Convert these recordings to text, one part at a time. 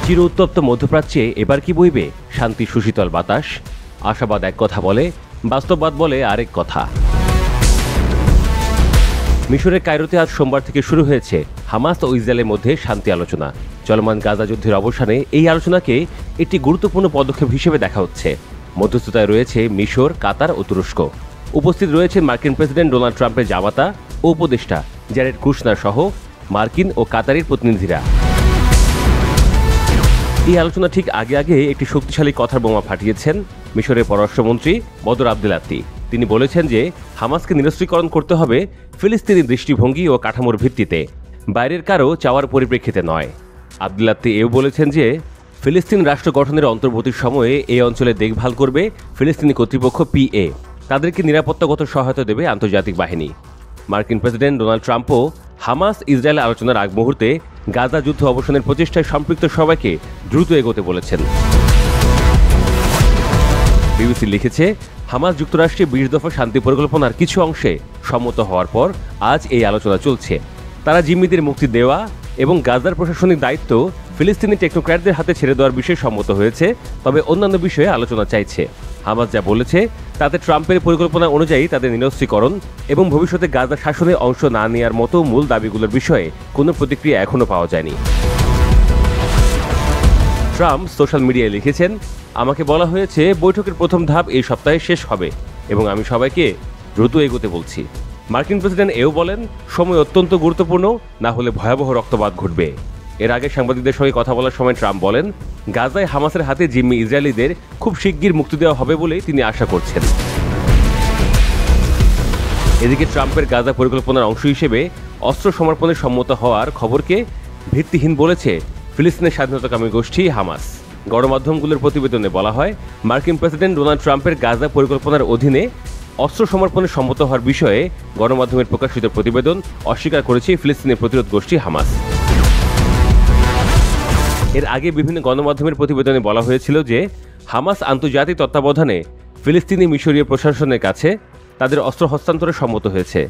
চির উত্তপ্ত মধ্যপ্রাচ্যে এবার কি বইবে শান্তি সুশীতল বাতাস? আশাবাদ এক কথা বলে, বাস্তববাদ বলে আরেক কথা। মিশরের কায়রোতে আজ সোমবার থেকে শুরু হয়েছে হামাস ও ইসরায়েলের মধ্যে শান্তি আলোচনা। চলমান গাজা যুদ্ধের অবসানে এই আলোচনাকে একটি গুরুত্বপূর্ণ পদক্ষেপ হিসেবে দেখা হচ্ছে। মধ্যস্থতায় রয়েছে মিশর, কাতার ও তুরস্ক। উপস্থিত রয়েছেন মার্কিন প্রেসিডেন্ট ডোনাল্ড ট্রাম্পের জামাতা ও উপদেষ্টা জ্যারেড কুশনার সহ মার্কিন ও কাতারের প্রতিনিধিরা। এই আলোচনা ঠিক আগে একটি শক্তিশালী কথার বোমা ফাটিয়েছেন মিশরের পররাষ্ট্রমন্ত্রী বদর আবদেলাত্তি। তিনি বলেছেন যে হামাসকে নিরস্ত্রীকরণ করতে হবে ফিলিস্তিনি দৃষ্টিভঙ্গি ও কাঠামোর ভিত্তিতে, বাইরের কারো চাওয়ার পরিপ্রেক্ষিতে নয়। আবদেলাত্তি এও বলেছেন যে ফিলিস্তিন রাষ্ট্র গঠনের অন্তর্বর্তী সময়ে এই অঞ্চলে দেখভাল করবে ফিলিস্তিনি কর্তৃপক্ষ PA। তাদেরকে নিরাপত্তাগত সহায়তা দেবে আন্তর্জাতিক বাহিনী। মার্কিন প্রেসিডেন্ট ডোনাল্ড ট্রাম্পও হামাস ইসরায়েল আলোচনার আগ মুহূর্তে গাজা যুদ্ধ অবসানের প্রচেষ্টায় সম্পৃক্ত সবাইকে দ্রুত এগোতে বলেছেন। বিবিসি লিখেছে, হামাস যুক্তরাষ্ট্রে 20 দফা শান্তি পরিকল্পনার কিছু অংশে সম্মত হওয়ার পর আজ এই আলোচনা চলছে। তারা জিম্মিদের মুক্তি দেওয়া এবং গাজার প্রশাসনিক দায়িত্ব ফিলিস্তিনি টেকনোক্র্যাটদের হাতে ছেড়ে দেওয়ার বিষয়ে সম্মত হয়েছে, তবে অন্যান্য বিষয়ে আলোচনা চাইছে। হামাস যা বলেছে তাতে ট্রাম্পের পরিকল্পনা অনুযায়ী তাদের নিরস্ত্রীকরণ এবং ভবিষ্যতে গাজা শাসনে অংশ না নেওয়ার মতো মূল দাবিগুলোর বিষয়ে কোনো প্রতিক্রিয়া এখনও পাওয়া যায়নি। ট্রাম্প সোশ্যাল মিডিয়ায় লিখেছেন, আমাকে বলা হয়েছে বৈঠকের প্রথম ধাপ এই সপ্তাহে শেষ হবে এবং আমি সবাইকে দ্রুত এগোতে বলছি। মার্কিন প্রেসিডেন্ট এও বলেন, সময় অত্যন্ত গুরুত্বপূর্ণ, না হলে ভয়াবহ রক্তপাত ঘটবে। এর আগে সাংবাদিকদের সঙ্গে কথা বলার সময় ট্রাম্প বলেন, গাজায় হামাসের হাতে জিম্মি ইসরায়েলিদের খুব শিগগির মুক্তি দেওয়া হবে বলে তিনি আশা করছেন। এদিকে ট্রাম্পের গাজা পরিকল্পনার অংশ হিসেবে অস্ত্র সমর্পণে সম্মত হওয়ার খবরকে ভিত্তিহীন বলেছে ফিলিস্তিনের স্বাধীনতাকামী গোষ্ঠী হামাস। গণমাধ্যমগুলোর প্রতিবেদনে বলা হয়, মার্কিন প্রেসিডেন্ট ডোনাল্ড ট্রাম্পের গাজা পরিকল্পনার অধীনে অস্ত্র সমর্পণে সম্মত হওয়ার বিষয়ে গণমাধ্যমের প্রকাশিত প্রতিবেদন অস্বীকার করেছে ফিলিস্তিনের প্রতিরোধ গোষ্ঠী হামাস। এর আগে বিভিন্ন গণমাধ্যমের প্রতিবেদনে বলা হয়েছিল যে হামাস আন্তর্জাতিক তত্ত্বাবধানে ফিলিস্তিনি মিশরীয় প্রশাসনের কাছে তাদের অস্ত্র হস্তান্তরে সম্মত হয়েছে।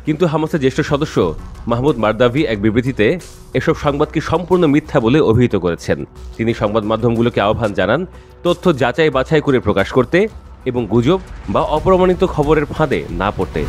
কিন্তু হামাসের জ্যেষ্ঠ সদস্য মাহমুদ মারদাভি এক বিবৃতিতে এসব সংবাদকে সম্পূর্ণ মিথ্যা বলে অভিহিত করেছেন। তিনি সংবাদ মাধ্যমগুলোকে আহ্বান জানান তথ্য যাচাই বাছাই করে প্রকাশ করতে এবং গুজব বা অপ্রমাণিত খবরের ফাঁদে না পড়তে।